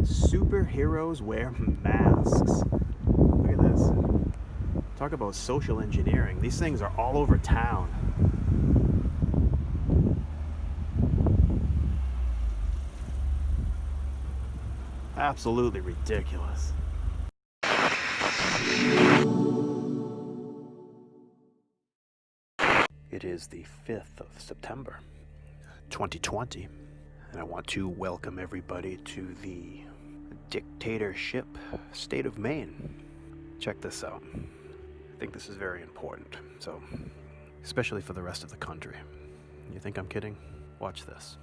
Superheroes wear masks. Look at this. Talk about social engineering. These things are all over town. Absolutely ridiculous. It is the 5th of September, 2020, and I want to welcome everybody to the Dictatorship state of Maine. Check this out. I think this is very important, so especially for the rest of the country. You think I'm kidding? Watch this.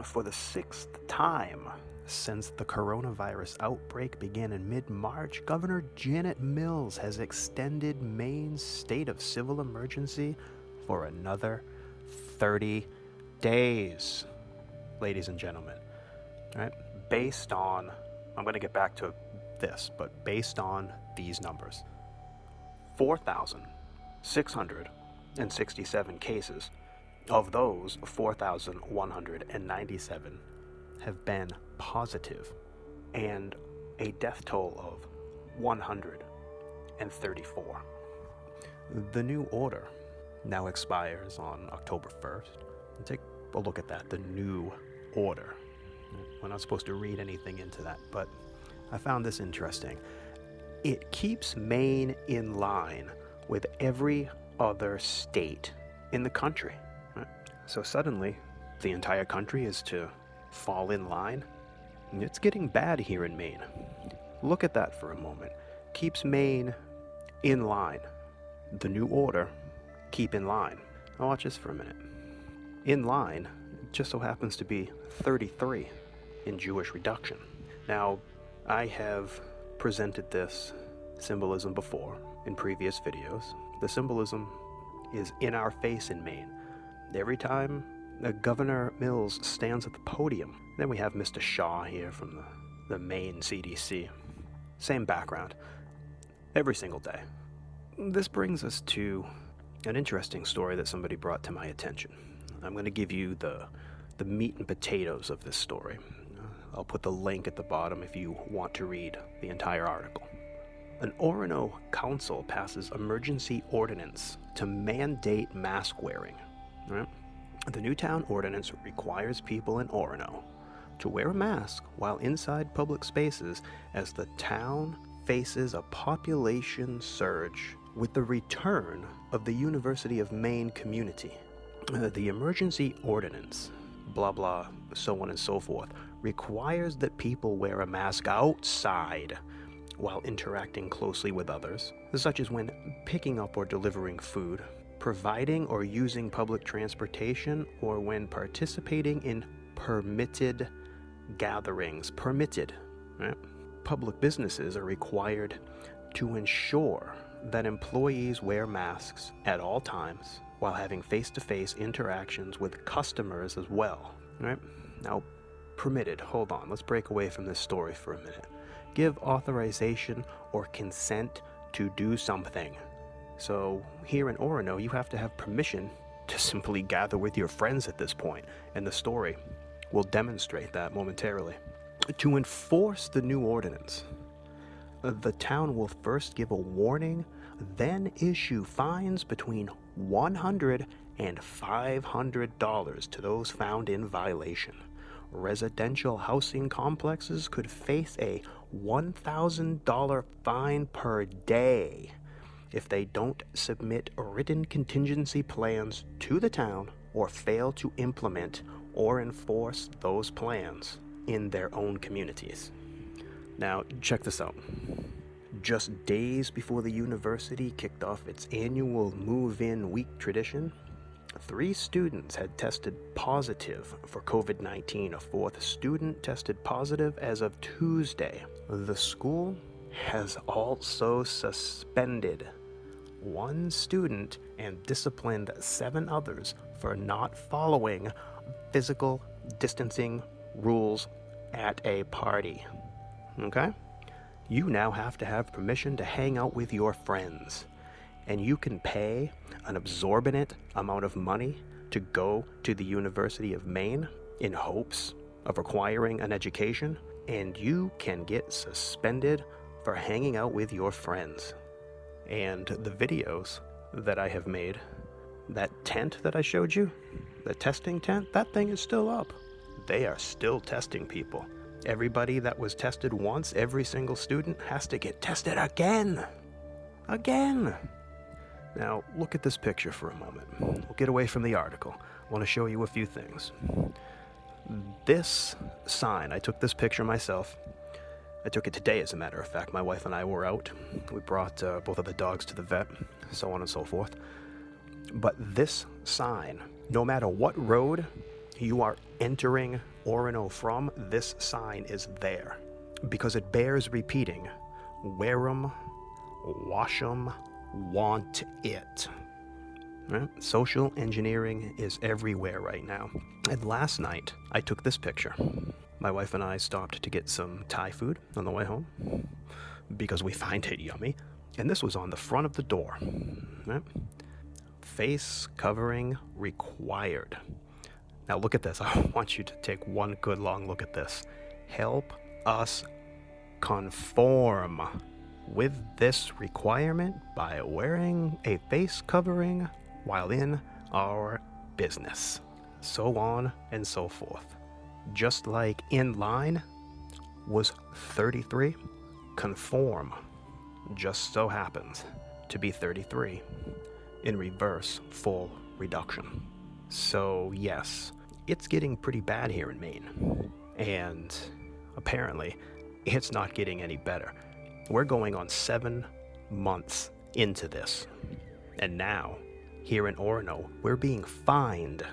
For the 6th time since the coronavirus outbreak began in mid-March, Governor Janet Mills has extended Maine's state of civil emergency for another 30 days, ladies and gentlemen. All right? Based on, I'm going to get back to this, but based on these numbers, 4,667 cases. Of those, 4,197 have been positive, and a death toll of 134. The new order now expires on October 1st. Take a look at that, the new order. We're not supposed to read anything into that, but I found this interesting. It keeps Maine in line with every other state in the country. So suddenly, the entire country is to fall in line. It's getting bad here in Maine. Look at that for a moment. Keeps Maine in line. The new order, keep in line. Now watch this for a minute. In line just so happens to be 33 in Jewish reduction. Now, I have presented this symbolism before in previous videos. The symbolism is in our face in Maine. Every time Governor Mills stands at the podium, then we have Mr. Shaw here from the Maine CDC. Same background, every single day. This brings us to an interesting story that somebody brought to my attention. I'm going to give you the meat and potatoes of this story. I'll put the link at the bottom if you want to read the entire article. An Orono council passes emergency ordinance to mandate mask wearing. Right? The new town ordinance requires people in Orono to wear a mask while inside public spaces as the town faces a population surge with the return of the University of Maine community. The emergency ordinance, blah blah, so on and so forth, requires that people wear a mask outside while interacting closely with others, such as when picking up or delivering food, providing or using public transportation, or when participating in permitted gatherings. Permitted, right? Public businesses are required to ensure that employees wear masks at all times while having face-to-face interactions with customers as well, right? Now, permitted, hold on, let's break away from this story for a minute. Give authorization or consent to do something. So here in Orono, you have to have permission to simply gather with your friends at this point, and the story will demonstrate that momentarily. To enforce the new ordinance, the town will first give a warning, then issue fines between $100 and $500 to those found in violation. Residential housing complexes could face a $1,000 fine per day if they don't submit written contingency plans to the town or fail to implement or enforce those plans in their own communities. Now, check this out. Just days before the university kicked off its annual move-in week tradition, 3 students had tested positive for COVID-19. A 4th student tested positive as of Tuesday. The school has also suspended 1 student and disciplined 7 others for not following physical distancing rules at a party. Okay? You now have to have permission to hang out with your friends, and you can pay an exorbitant amount of money to go to the University of Maine in hopes of acquiring an education. and you can get suspended for hanging out with your friends. And the videos that I have made, that tent that I showed you, the testing tent, that thing is still up. They are still testing people. Everybody that was tested once, every single student has to get tested again. Again. Now, look at this picture for a moment. We'll get away from the article. I want to show you a few things. This sign, I took this picture myself. I took it today, as a matter of fact. My wife and I were out. We brought both of the dogs to the vet, so on and so forth. But this sign, no matter what road you are entering Orono from, this sign is there. Because it bears repeating. Wear 'em, wash 'em, want it. Right? Social engineering is everywhere right now. And last night, I took this picture. My wife and I stopped to get some Thai food on the way home because we find it yummy. And this was on the front of the door. Right? Face covering required. Now look at this. I want you to take one good long look at this. Help us conform with this requirement by wearing a face covering while in our business. So on and so forth. Just like in line was 33, conform just so happens to be 33. In reverse, full reduction. So yes, it's getting pretty bad here in Maine. And apparently, it's not getting any better. We're going on 7 months into this. And now, here in Orono, we're being fined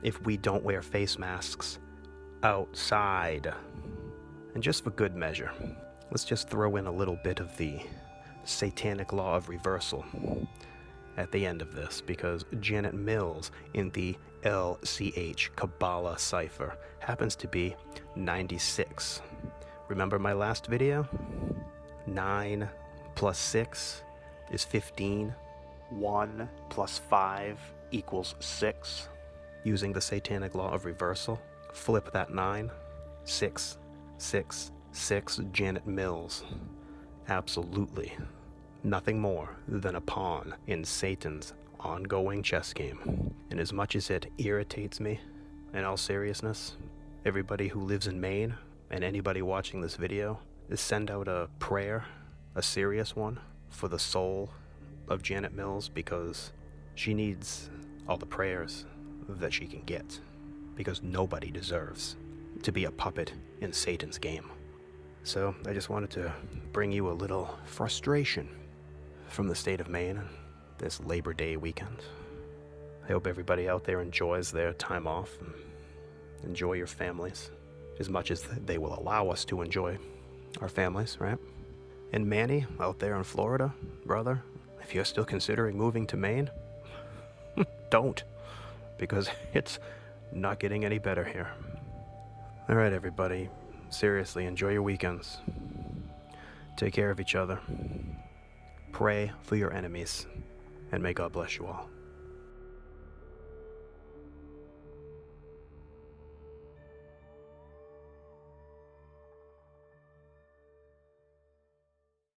if we don't wear face masks outside. And just for good measure, let's just throw in a little bit of the satanic law of reversal at the end of this, because Janet Mills in the LCH Kabbalah cipher happens to be 96. Remember my last video? 9 plus 6 is 15. 1 plus 5 equals 6. Using the satanic law of reversal, flip that 9. 6, 6, 6, Janet Mills. Absolutely nothing more than a pawn in Satan's ongoing chess game. And as much as it irritates me, in all seriousness, everybody who lives in Maine and anybody watching this video, is send out a prayer, a serious one, for the soul of Janet Mills, because she needs all the prayers that she can get, because nobody deserves to be a puppet in Satan's game. So I just wanted to bring you a little frustration from the state of Maine this Labor Day weekend. I hope everybody out there enjoys their time off and enjoy your families as much as they will allow us to enjoy our families, right? And Manny, out there in Florida, brother, if you're still considering moving to Maine, don't, because it's not getting any better here. All right, everybody, seriously, enjoy your weekends. Take care of each other. Pray for your enemies, and may God bless you all.